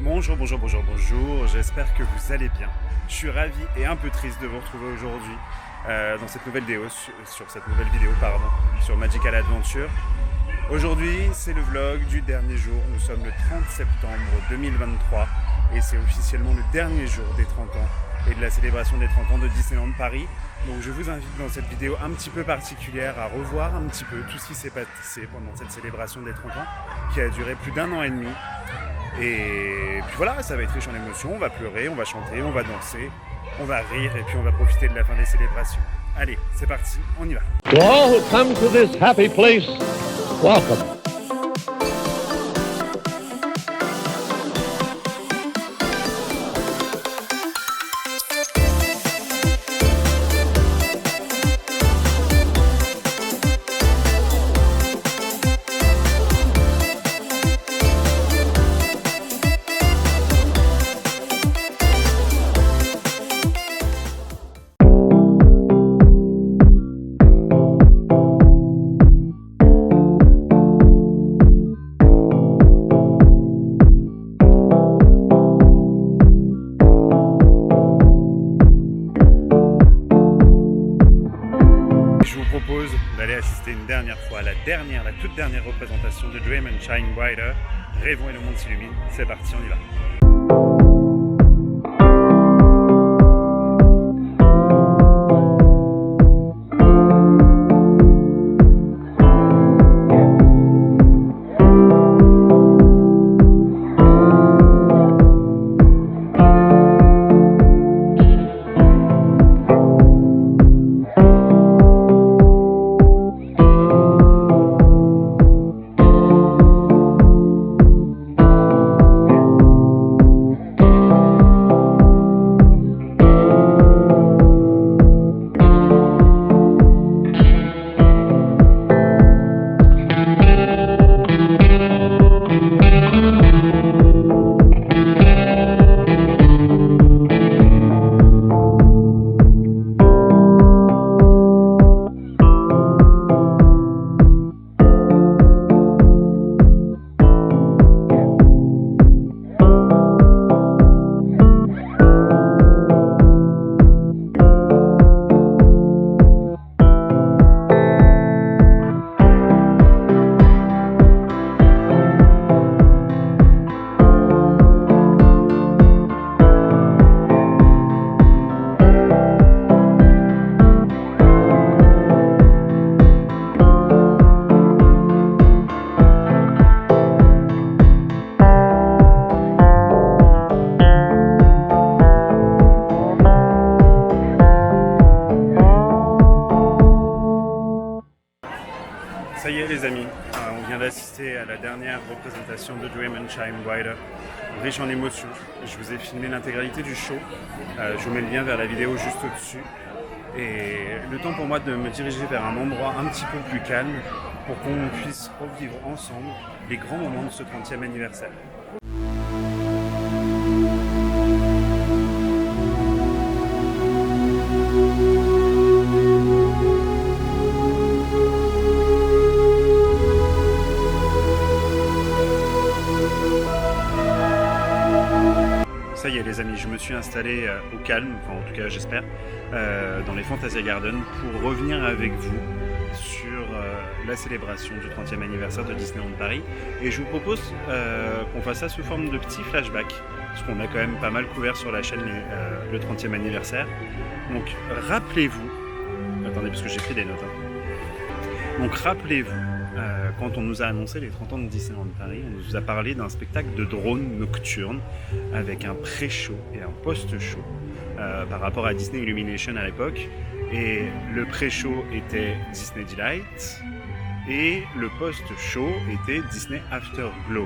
Bonjour, bonjour, bonjour, bonjour, j'espère que vous allez bien. Je suis ravi et un peu triste de vous retrouver aujourd'hui dans cette nouvelle vidéo, sur cette nouvelle vidéo, sur Magical Adventure. Aujourd'hui, c'est le vlog du dernier jour, nous sommes le 30 septembre 2023 et c'est officiellement le dernier jour des 30 ans et de la célébration des 30 ans de Disneyland Paris. Donc je vous invite dans cette vidéo un petit peu particulière à revoir un petit peu tout ce qui s'est passé pendant cette célébration des 30 ans qui a duré plus d'1 an et demi. Et puis voilà, ça va être riche en émotions, on va pleurer, on va chanter, on va danser, on va rire et puis on va profiter de la fin des célébrations. Allez, c'est parti, on y va. To all who come to this happy place, welcome. D'aller assister une dernière fois à la toute dernière représentation de Dream and Shine Brighter. Rêvons et le monde s'illumine. C'est parti, on y va. Ça y est les amis, on vient d'assister à la dernière représentation de Dream and Shine Brighter, riche en émotions. Je vous ai filmé l'intégralité du show, je vous mets le lien vers la vidéo juste au-dessus. Et le temps pour moi de me diriger vers un endroit un petit peu plus calme pour qu'on puisse revivre ensemble les grands moments de ce 30e anniversaire. Ça y est les amis, je me suis installé au calme, enfin en tout cas j'espère, dans les Fantasia Gardens pour revenir avec vous sur la célébration du 30e anniversaire de Disneyland Paris. Et je vous propose qu'on fasse ça sous forme de petits flashbacks, parce qu'on a quand même pas mal couvert sur la chaîne le 30e anniversaire. Donc rappelez-vous, attendez parce que j'ai pris des notes, donc rappelez-vous, quand on nous a annoncé les 30 ans de Disneyland Paris, on nous a parlé d'un spectacle de drone nocturne avec un pré-show et un post-show par rapport à Disney Illumination à l'époque. Et le pré-show était Disney Delight et le post-show était Disney Afterglow.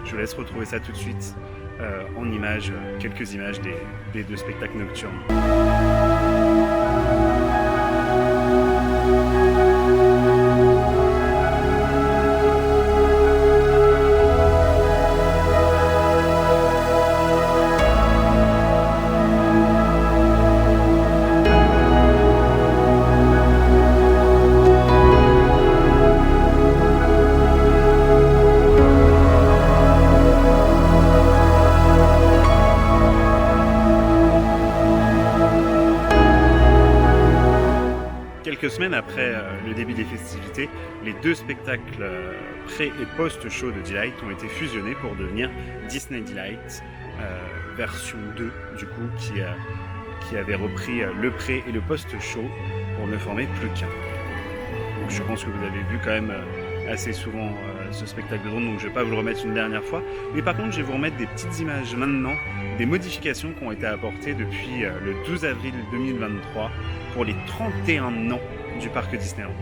Je vous laisse retrouver ça tout de suite en images, quelques images des deux spectacles nocturnes. Quelques semaines après le début des festivités, les deux spectacles pré- et post-show de Delight ont été fusionnés pour devenir Disney Delight version 2, du coup, qui avait repris le pré- et le post-show pour ne former plus qu'un. Donc je pense que vous avez vu quand même assez souvent ce spectacle de drone, donc je ne vais pas vous le remettre une dernière fois. Mais par contre, je vais vous remettre des petites images maintenant, des modifications qui ont été apportées depuis le 12 avril 2023 pour les 31 ans du parc Disneyland.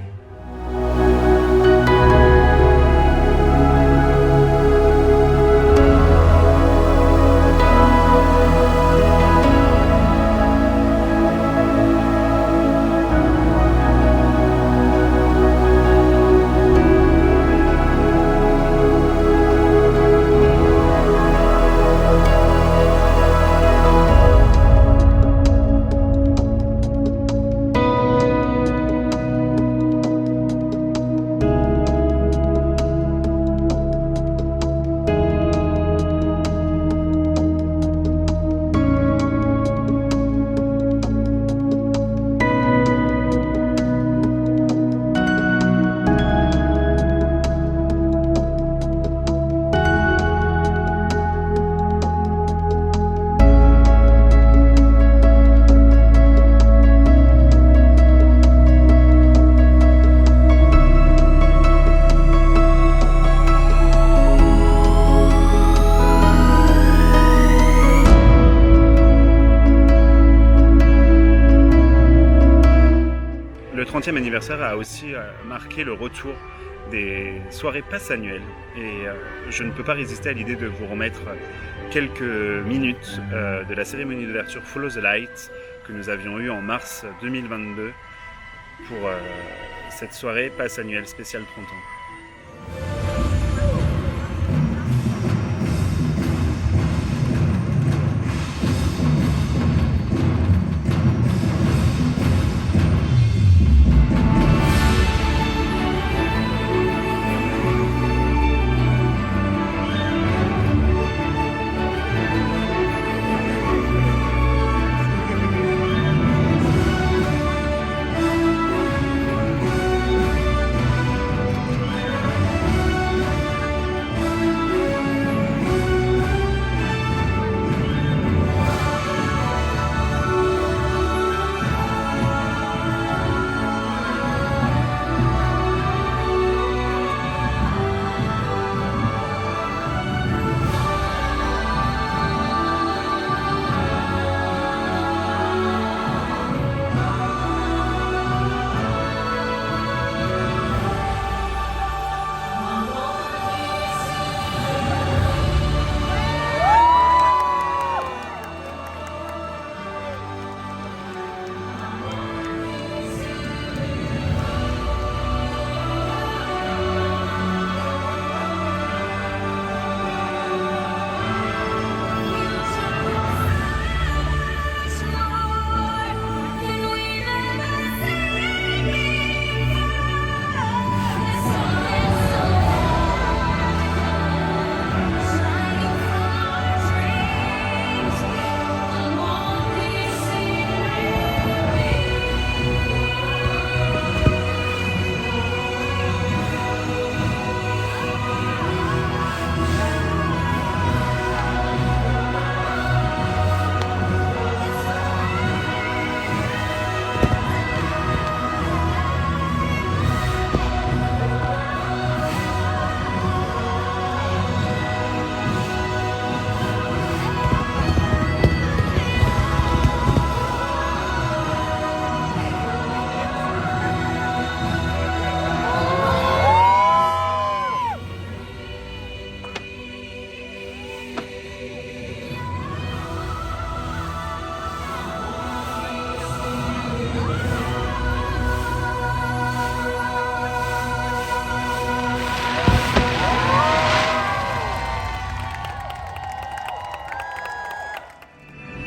Le 30e anniversaire a aussi marqué le retour des soirées passes annuelles et je ne peux pas résister à l'idée de vous remettre quelques minutes de la cérémonie d'ouverture Follow the Light que nous avions eue en mars 2022 pour cette soirée passe annuelle spéciale 30 ans.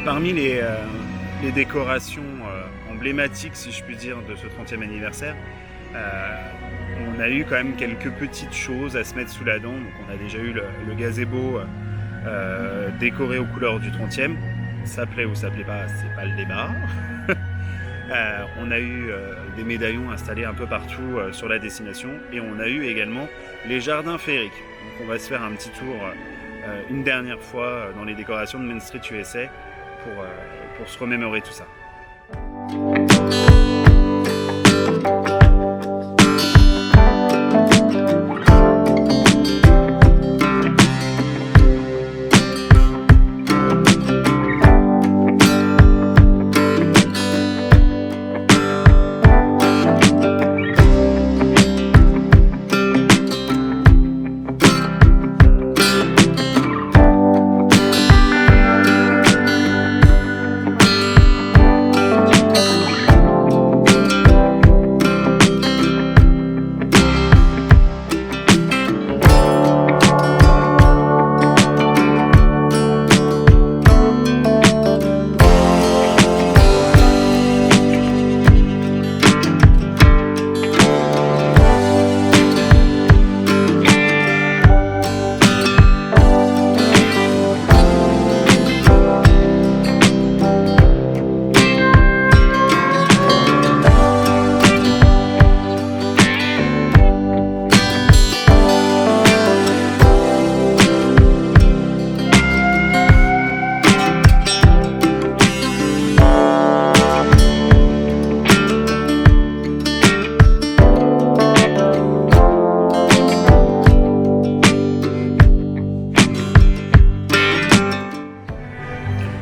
Parmi les décorations emblématiques, si je puis dire, de ce 30e anniversaire, on a eu quand même quelques petites choses à se mettre sous la dent. Donc on a déjà eu le gazebo décoré aux couleurs du 30e. Ça plaît ou ça plaît pas, c'est pas le débat. On a eu des médaillons installés un peu partout sur la destination et on a eu également les jardins féeriques. Donc on va se faire un petit tour une dernière fois dans les décorations de Main Street USA pour se remémorer tout ça.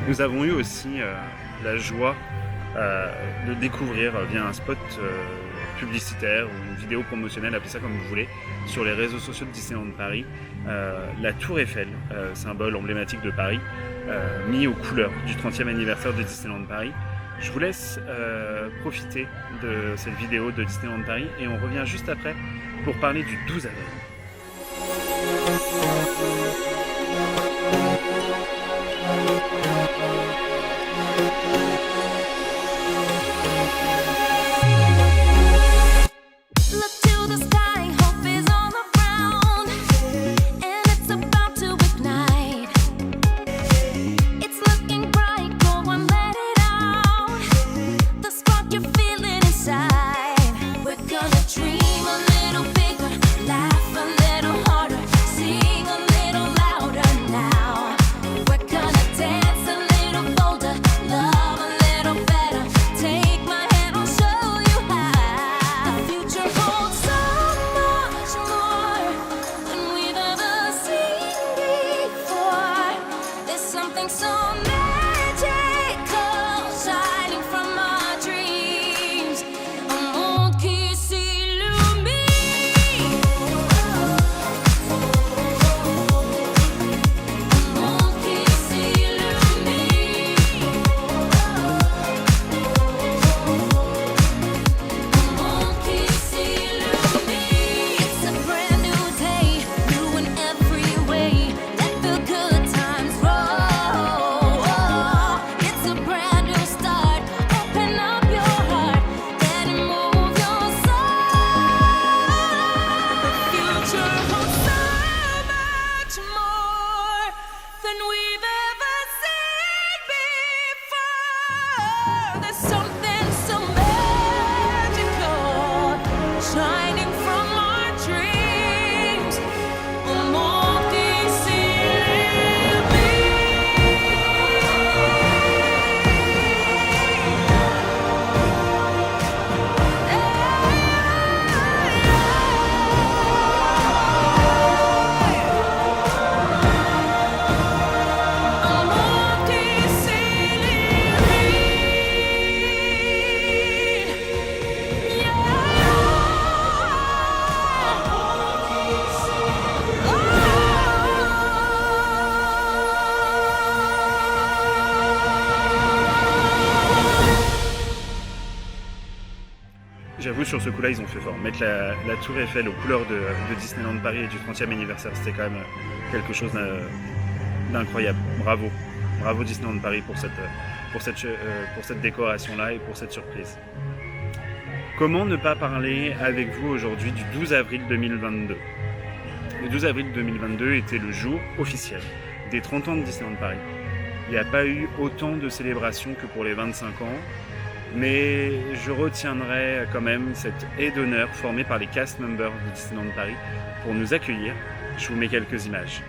Nous avons eu aussi la joie de découvrir via un spot publicitaire ou une vidéo promotionnelle, appelez ça comme vous voulez, sur les réseaux sociaux de Disneyland Paris, la Tour Eiffel, symbole emblématique de Paris, mis aux couleurs du 30e anniversaire de Disneyland Paris. Je vous laisse profiter de cette vidéo de Disneyland Paris et on revient juste après pour parler du 12 avril. J'avoue, sur ce coup-là, ils ont fait fort. Mettre la Tour Eiffel aux couleurs de Disneyland Paris et du 30e anniversaire, c'était quand même quelque chose d'incroyable. Bravo. Bravo Disneyland Paris pour cette décoration-là et pour cette surprise. Comment ne pas parler avec vous aujourd'hui du 12 avril 2022 ? Le 12 avril 2022 était le jour officiel des 30 ans de Disneyland Paris. Il n'y a pas eu autant de célébrations que pour les 25 ans. Mais je retiendrai quand même cette haie d'honneur formée par les cast members de Disneyland Paris pour nous accueillir. Je vous mets quelques images.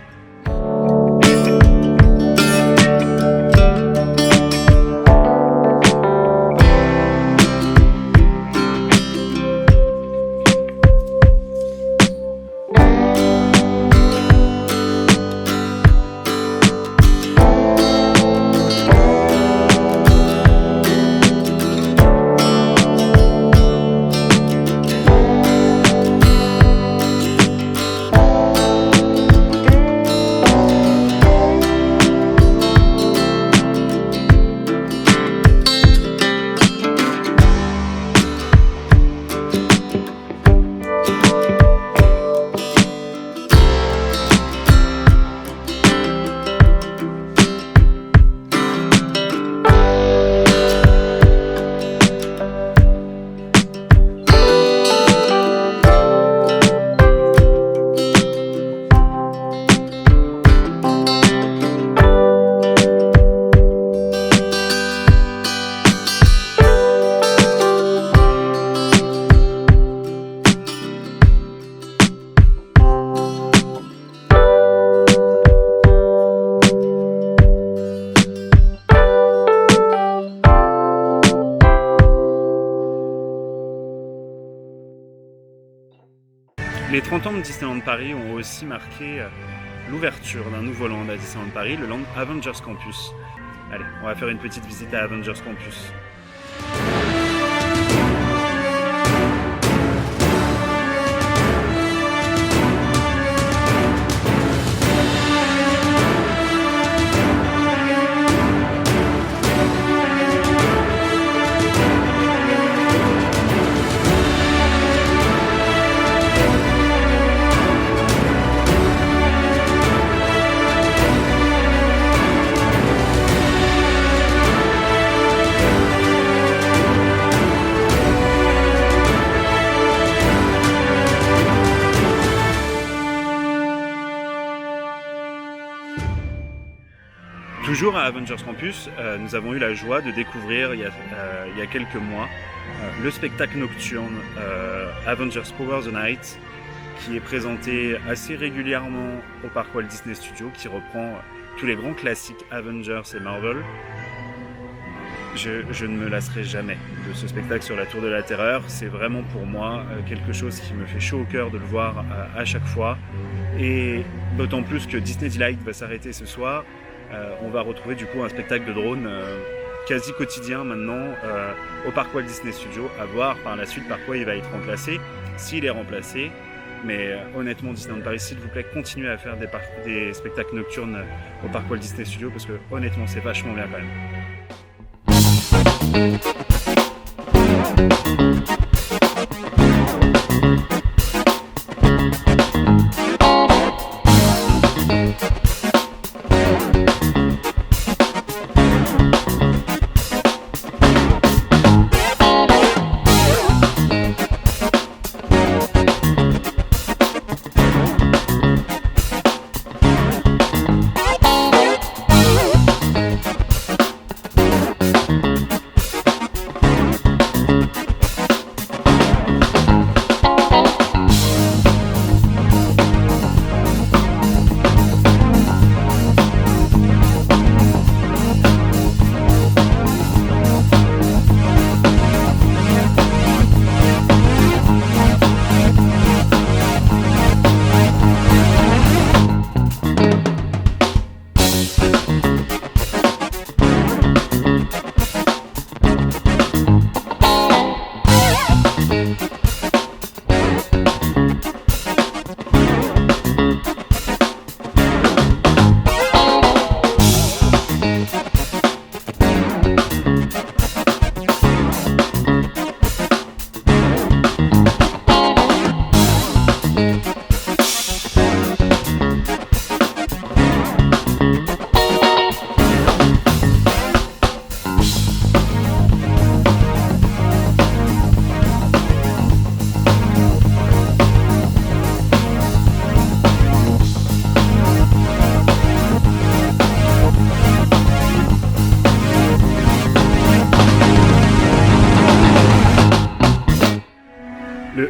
Les 30 ans de Disneyland Paris ont aussi marqué l'ouverture d'un nouveau land à Disneyland Paris, le land Avengers Campus. Allez, on va faire une petite visite à Avengers Campus. Toujours à Avengers Campus, nous avons eu la joie de découvrir il y a quelques mois le spectacle nocturne Avengers Power the Night, qui est présenté assez régulièrement au parc Walt Disney Studios, qui reprend tous les grands classiques Avengers et Marvel. Je ne me lasserai jamais de ce spectacle sur la Tour de la Terreur. C'est vraiment pour moi quelque chose qui me fait chaud au cœur de le voir à chaque fois. Et d'autant plus que Disney Delight va s'arrêter ce soir. On va retrouver du coup un spectacle de drone quasi quotidien maintenant au parc Walt Disney Studios, à voir par la suite par quoi il va être remplacé, s'il est remplacé. Mais honnêtement, Disneyland Paris, s'il vous plaît, continuez à faire des spectacles nocturnes au parc Walt Disney Studios, parce que honnêtement, c'est vachement bien quand même.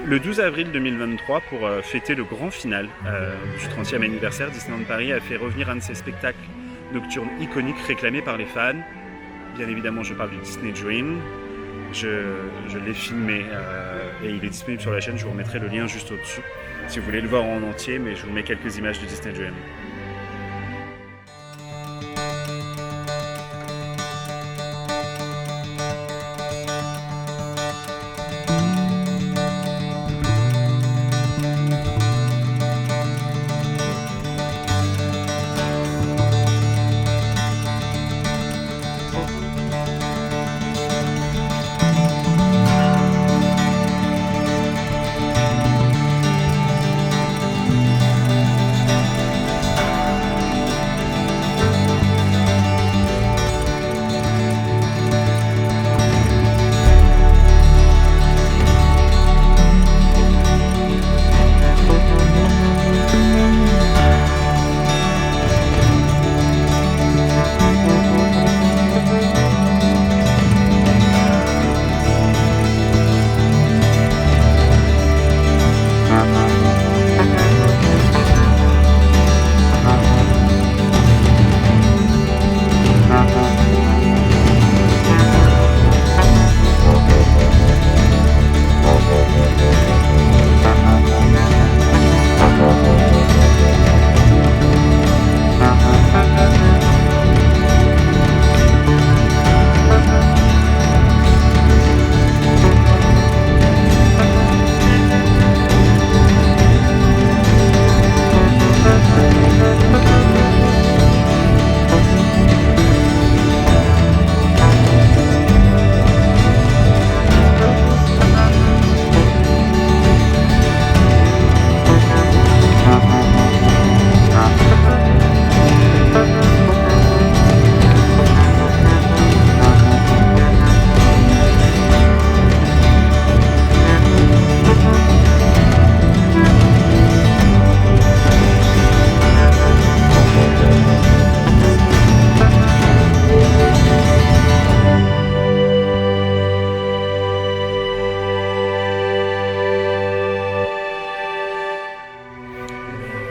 Le 12 avril 2023, pour fêter le grand final du 30e anniversaire, Disneyland Paris a fait revenir un de ses spectacles nocturnes iconiques réclamés par les fans. Bien évidemment, je parle du Disney Dream. Je l'ai filmé et il est disponible sur la chaîne. Je vous remettrai le lien juste au-dessus si vous voulez le voir en entier, mais je vous mets quelques images du Disney Dream.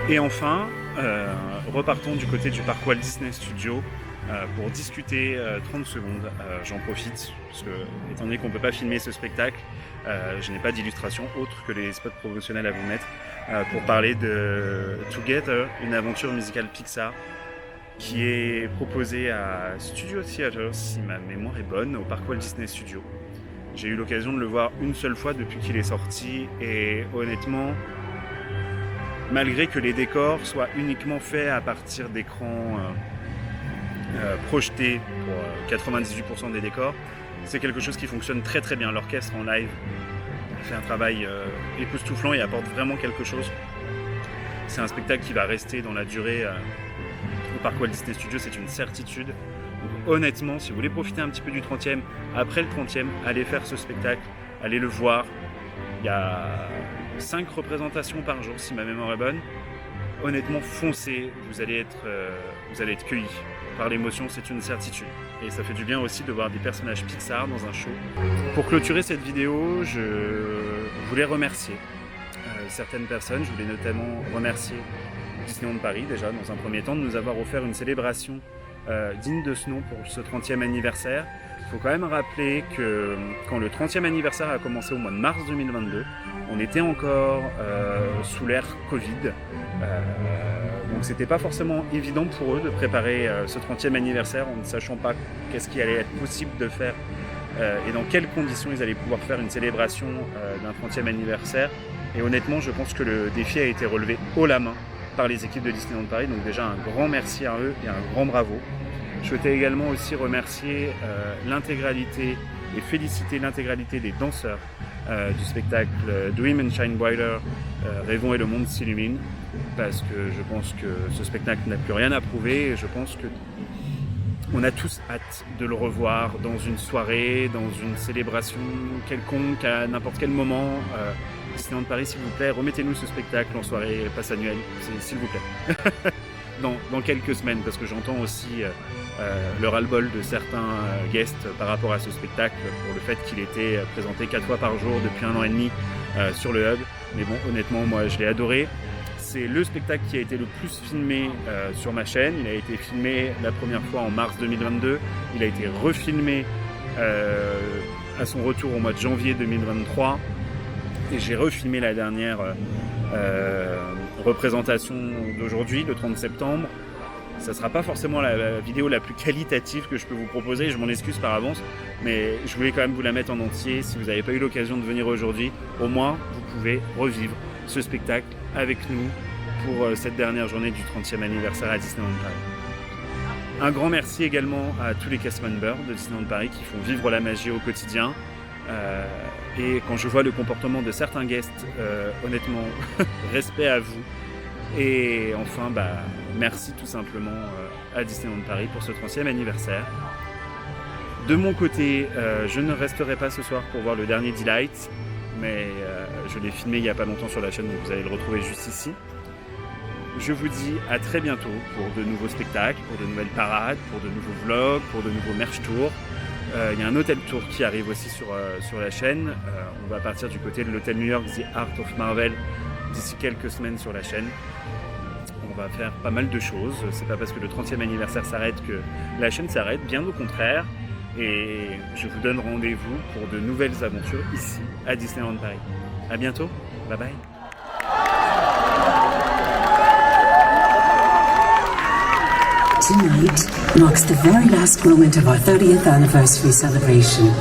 Et enfin, repartons du côté du parc Walt Disney Studios pour discuter 30 secondes. J'en profite, parce que, étant donné qu'on ne peut pas filmer ce spectacle, je n'ai pas d'illustration autre que les spots promotionnels à vous mettre, pour parler de Together, une aventure musicale Pixar qui est proposée à Studio Theater, si ma mémoire est bonne, au parc Walt Disney Studios. J'ai eu l'occasion de le voir une seule fois depuis qu'il est sorti, et honnêtement, malgré que les décors soient uniquement faits à partir d'écrans projetés pour 98% des décors, c'est quelque chose qui fonctionne très très bien. L'orchestre en live fait un travail époustouflant et apporte vraiment quelque chose. C'est un spectacle qui va rester dans la durée au parc Walt Disney Studios, c'est une certitude. Donc, honnêtement, si vous voulez profiter un petit peu du 30e, après le 30e, allez faire ce spectacle, allez le voir. Il y a 5 représentations par jour, si ma mémoire est bonne. Honnêtement, foncez, vous allez être cueillis par l'émotion, c'est une certitude. Et ça fait du bien aussi de voir des personnages Pixar dans un show. Pour clôturer cette vidéo, je voulais remercier certaines personnes. Je voulais notamment remercier Disneyland Paris, déjà, dans un premier temps, de nous avoir offert une célébration digne de ce nom pour ce 30e anniversaire. Il faut quand même rappeler que quand le 30e anniversaire a commencé au mois de mars 2022, on était encore sous l'ère Covid. Donc c'était pas forcément évident pour eux de préparer ce 30e anniversaire en ne sachant pas qu'est-ce qui allait être possible de faire et dans quelles conditions ils allaient pouvoir faire une célébration d'un 30e anniversaire. Et honnêtement, je pense que le défi a été relevé haut la main par les équipes de Disneyland Paris. Donc déjà un grand merci à eux et un grand bravo. Je souhaitais également aussi remercier l'intégralité et féliciter l'intégralité des danseurs du spectacle Dream and Shine Brighter, Rêvons et le monde s'illumine, parce que je pense que ce spectacle n'a plus rien à prouver et je pense que on a tous hâte de le revoir dans une soirée, dans une célébration quelconque, à n'importe quel moment. Disneyland Paris, s'il vous plaît, remettez-nous ce spectacle en soirée passe annuelle, s'il vous plaît. dans quelques semaines, parce que j'entends aussi le ras-le-bol de certains guests par rapport à ce spectacle, pour le fait qu'il était présenté 4 fois par jour depuis 1 an et demi, sur le hub. Mais bon, honnêtement, moi je l'ai adoré. C'est le spectacle qui a été le plus filmé sur ma chaîne. Il a été filmé la première fois en mars 2022. Il a été refilmé à son retour au mois de janvier 2023. Et j'ai refilmé la dernière représentation d'aujourd'hui, le 30 septembre. Ça ne sera pas forcément la vidéo la plus qualitative que je peux vous proposer, je m'en excuse par avance, mais je voulais quand même vous la mettre en entier. Si vous n'avez pas eu l'occasion de venir aujourd'hui, au moins vous pouvez revivre ce spectacle avec nous pour cette dernière journée du 30e anniversaire à Disneyland Paris. Un grand merci également à tous les cast members de Disneyland Paris qui font vivre la magie au quotidien. Et quand je vois le comportement de certains guests, honnêtement, respect à vous. Et enfin, merci tout simplement à Disneyland Paris pour ce 30e anniversaire. De mon côté, je ne resterai pas ce soir pour voir le dernier Delight, mais je l'ai filmé il n'y a pas longtemps sur la chaîne, donc vous allez le retrouver juste ici. Je vous dis à très bientôt pour de nouveaux spectacles, pour de nouvelles parades, pour de nouveaux vlogs, pour de nouveaux merch tours. Il y a un hôtel tour qui arrive aussi sur la chaîne. On va partir du côté de l'hôtel New York The Art of Marvel d'ici quelques semaines sur la chaîne. On va faire pas mal de choses. C'est pas parce que le 30e anniversaire s'arrête que la chaîne s'arrête, bien au contraire. Et je vous donne rendez-vous pour de nouvelles aventures ici à Disneyland Paris. À bientôt, bye bye. Tonight marks the very last moment of our 30th anniversary celebration.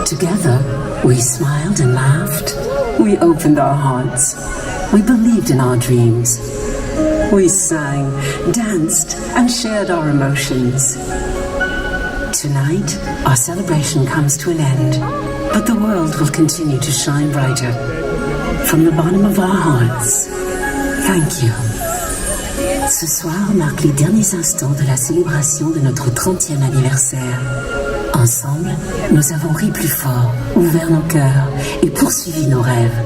Together, we smiled and laughed. We opened our hearts. We believed in our dreams. We sang, danced, and shared our emotions. Tonight, our celebration comes to an end, but the world will continue to shine brighter. From the bottom of our hearts, thank you. Ce soir marque les derniers instants de la célébration de notre 30e anniversaire. Ensemble, nous avons ri plus fort, ouvert nos cœurs et poursuivi nos rêves.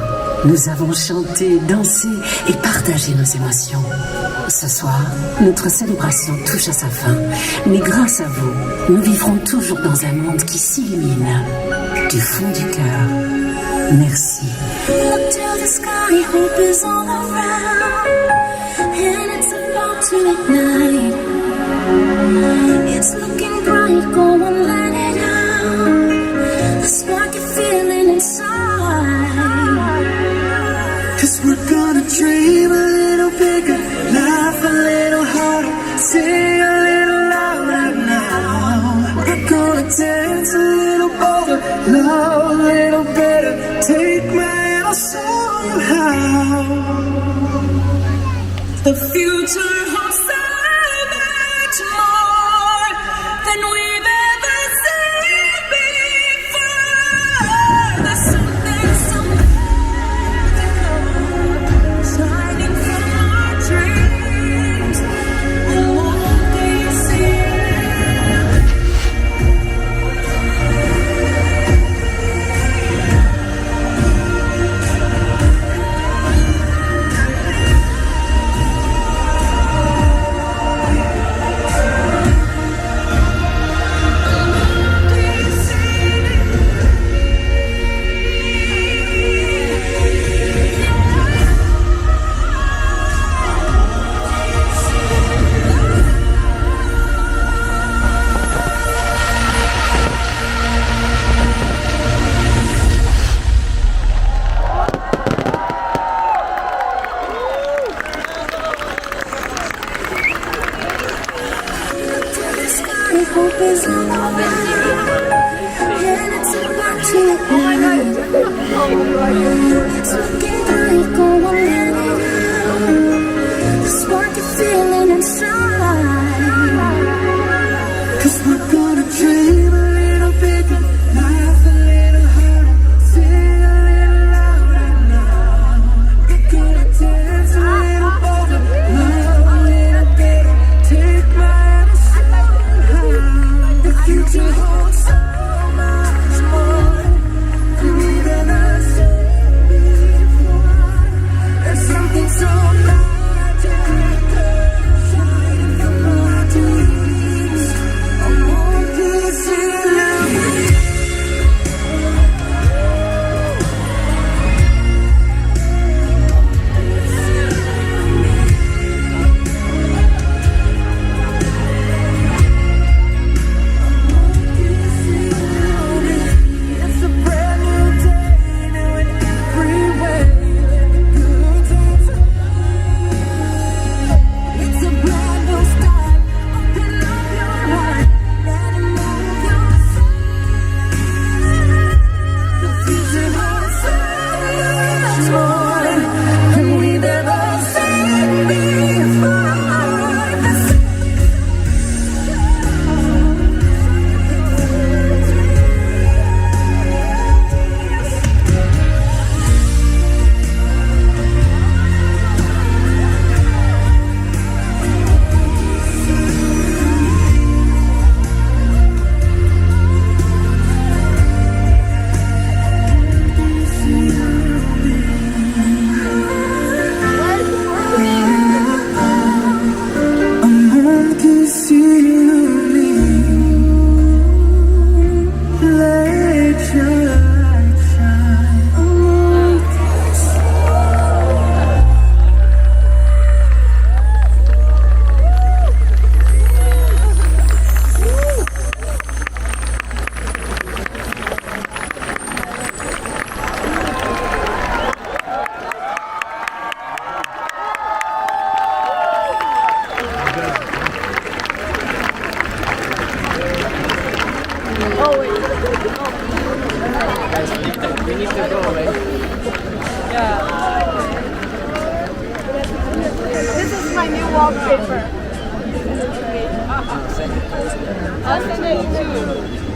Nous avons chanté, dansé et partagé nos émotions. Ce soir, notre célébration touche à sa fin. Mais grâce à vous, nous vivrons toujours dans un monde qui s'illumine du fond du cœur. Merci. Look till the sky, hope is all around, and it's about to ignite. It's looking bright, go on, let it out. The spark you're feeling inside. 'Cause we're gonna dream a little bigger, laugh a little harder, sing a little louder now. We're gonna dance a little bolder, love a little better, take my hand, I'll show you how. The future holds so much more than we've ever seen before. There's something shining from our dreams. And won't they see it? Hope is all around, and it's about to ignite. It's looking bright, go on, let it out. The spark you're feeling inside. 'Cause we're gonna dream a little bigger, laugh a little harder, sing a little louder now. We're gonna dance a little bolder, love a little better, take my hand, I'll show you how. The future holds so much more than we've ever seen before. There's We need to go, right? This is my new wallpaper. I'll send it to you.